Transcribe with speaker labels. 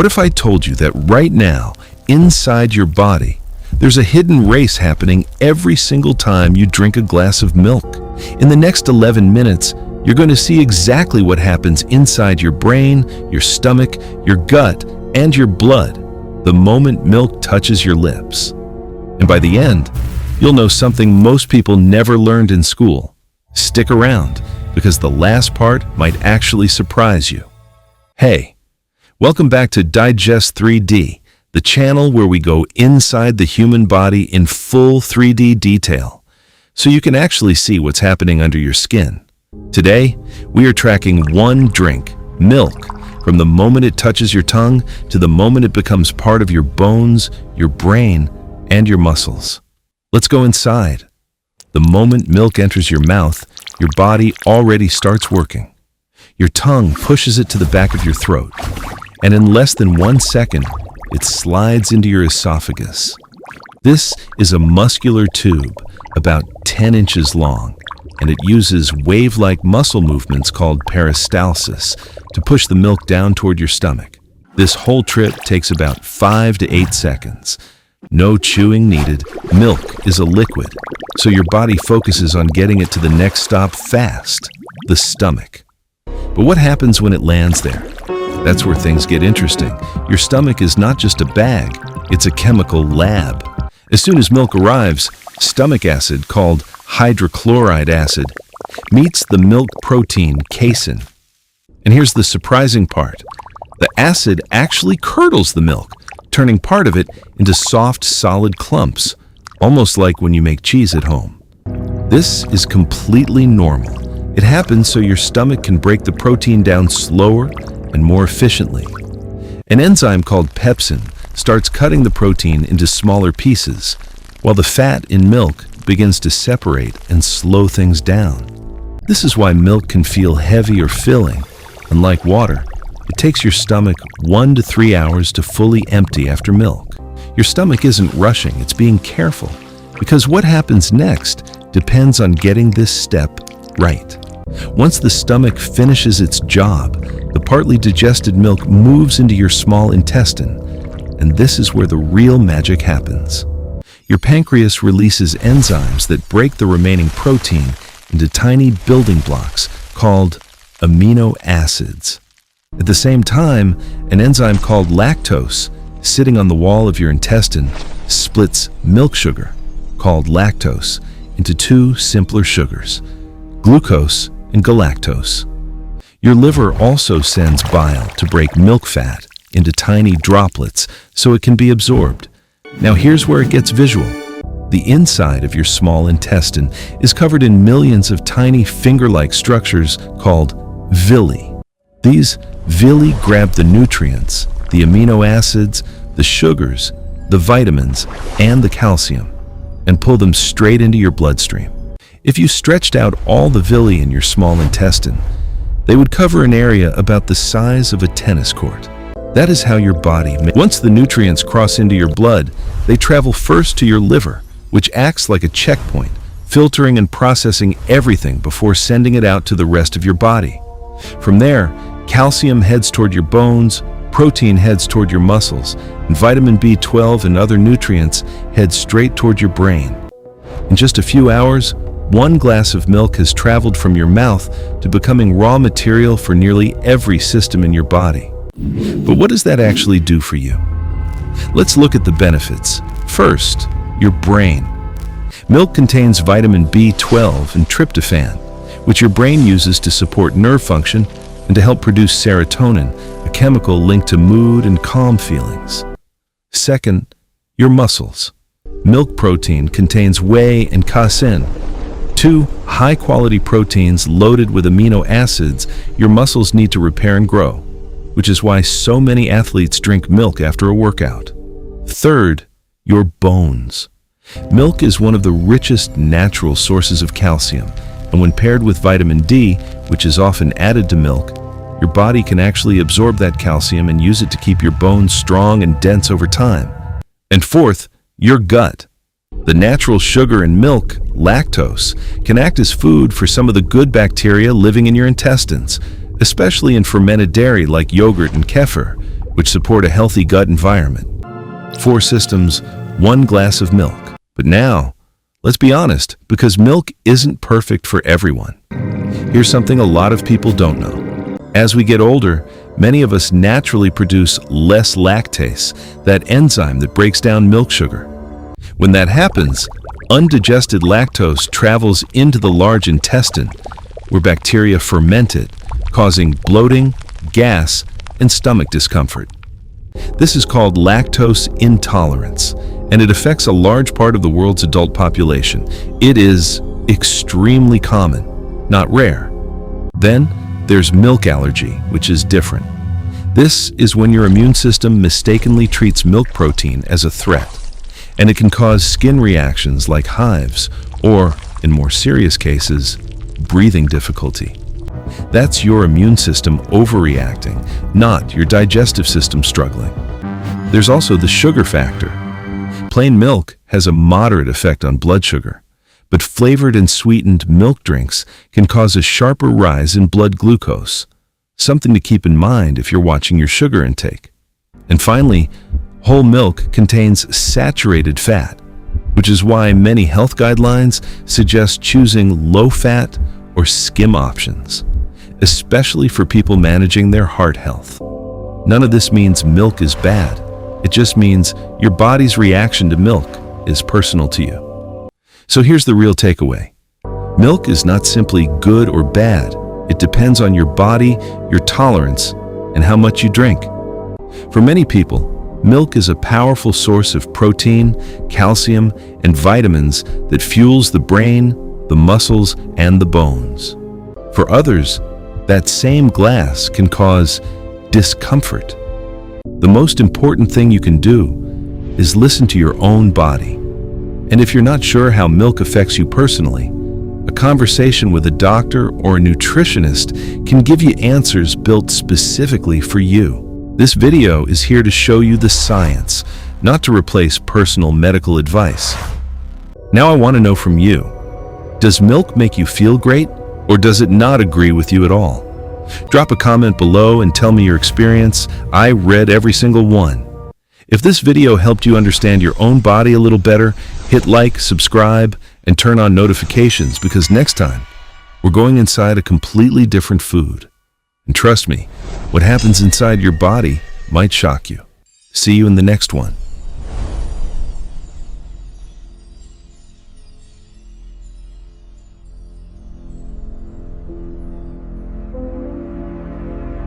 Speaker 1: What if I told you that right now, inside your body, there's a hidden race happening every single time you drink a glass of milk? In the next 11 minutes, you're going to see exactly what happens inside your brain, your stomach, your gut, and your blood the moment milk touches your lips. And by the end, you'll know something most people never learned in school. Stick around, because the last part might actually surprise you. Hey, welcome back to Digest 3D, the channel where we go inside the human body in full 3D detail, so you can actually see what's happening under your skin. Today, we are tracking one drink, milk, from the moment it touches your tongue to the moment it becomes part of your bones, your brain, and your muscles. Let's go inside. The moment milk enters your mouth, your body already starts working. Your tongue pushes it to the back of your throat, and in less than 1 second, it slides into your esophagus. This is a muscular tube about 10 inches long, and it uses wave-like muscle movements called peristalsis to push the milk down toward your stomach. This whole trip takes about 5 to 8 seconds. No chewing needed. Milk is a liquid, so your body focuses on getting it to the next stop fast, the stomach. But what happens when it lands there? That's where things get interesting. Your stomach is not just a bag, it's a chemical lab. As soon as milk arrives, stomach acid, called hydrochloride acid, meets the milk protein casein. And here's the surprising part. The acid actually curdles the milk, turning part of it into soft, solid clumps, almost like when you make cheese at home. This is completely normal. It happens so your stomach can break the protein down slower and more efficiently. An enzyme called pepsin starts cutting the protein into smaller pieces, while the fat in milk begins to separate and slow things down. This is why milk can feel heavy or filling. Unlike water, it takes your stomach 1 to 3 hours to fully empty after milk. Your stomach isn't rushing, it's being careful, because what happens next depends on getting this step right. Once the stomach finishes its job, the partly digested milk moves into your small intestine, and this is where the real magic happens. Your pancreas releases enzymes that break the remaining protein into tiny building blocks called amino acids. At the same time, an enzyme called lactose, sitting on the wall of your intestine, splits milk sugar, called lactose, into 2 simpler sugars, glucose and galactose. Your liver also sends bile to break milk fat into tiny droplets so it can be absorbed. Now here's where it gets visual. The inside of your small intestine is covered in millions of tiny finger-like structures called villi. These villi grab the nutrients, the amino acids, the sugars, the vitamins, and the calcium, and pull them straight into your bloodstream. If you stretched out all the villi in your small intestine, they would cover an area about the size of a tennis court. That is how your body, once the nutrients cross into your blood, they travel first to your liver, which acts like a checkpoint, filtering and processing everything before sending it out to the rest of your body. From there, calcium heads toward your bones, protein heads toward your muscles, and vitamin B12 and other nutrients head straight toward your brain. In just a few hours, 1 glass of milk has traveled from your mouth to becoming raw material for nearly every system in your body. But what does that actually do for you? Let's look at the benefits. First, your brain. Milk contains vitamin B12 and tryptophan, which your brain uses to support nerve function and to help produce serotonin, a chemical linked to mood and calm feelings. Second, your muscles. Milk protein contains whey and casein, 2 high-quality proteins loaded with amino acids your muscles need to repair and grow, which is why so many athletes drink milk after a workout. Third, your bones. Milk is one of the richest natural sources of calcium, and when paired with vitamin D, which is often added to milk, your body can actually absorb that calcium and use it to keep your bones strong and dense over time. And fourth, your gut. The natural sugar in milk, lactose, can act as food for some of the good bacteria living in your intestines, especially in fermented dairy like yogurt and kefir, which support a healthy gut environment. 4 systems, 1 glass of milk. But now, let's be honest, because milk isn't perfect for everyone. Here's something a lot of people don't know. As we get older, many of us naturally produce less lactase, that enzyme that breaks down milk sugar. When that happens, undigested lactose travels into the large intestine, where bacteria ferment it, causing bloating, gas, and stomach discomfort. This is called lactose intolerance, and it affects a large part of the world's adult population. It is extremely common, not rare. Then, there's milk allergy, which is different. This is when your immune system mistakenly treats milk protein as a threat, and it can cause skin reactions like hives, or, in more serious cases, breathing difficulty. That's your immune system overreacting, not your digestive system struggling. There's also the sugar factor. Plain milk has a moderate effect on blood sugar, but flavored and sweetened milk drinks can cause a sharper rise in blood glucose, something to keep in mind if you're watching your sugar intake. And finally, whole milk contains saturated fat, which is why many health guidelines suggest choosing low-fat or skim options, especially for people managing their heart health. None of this means milk is bad. It just means your body's reaction to milk is personal to you. So here's the real takeaway. Milk is not simply good or bad. It depends on your body, your tolerance, and how much you drink. For many people, milk is a powerful source of protein, calcium, and vitamins that fuels the brain, the muscles, and the bones. For others, that same glass can cause discomfort. The most important thing you can do is listen to your own body. And if you're not sure how milk affects you personally, a conversation with a doctor or a nutritionist can give you answers built specifically for you. This video is here to show you the science, not to replace personal medical advice. Now I want to know from you, does milk make you feel great, or does it not agree with you at all? Drop a comment below and tell me your experience. I read every single one. If this video helped you understand your own body a little better, hit like, subscribe, and turn on notifications, because next time, we're going inside a completely different food. And trust me, what happens inside your body might shock you. See you in the next one.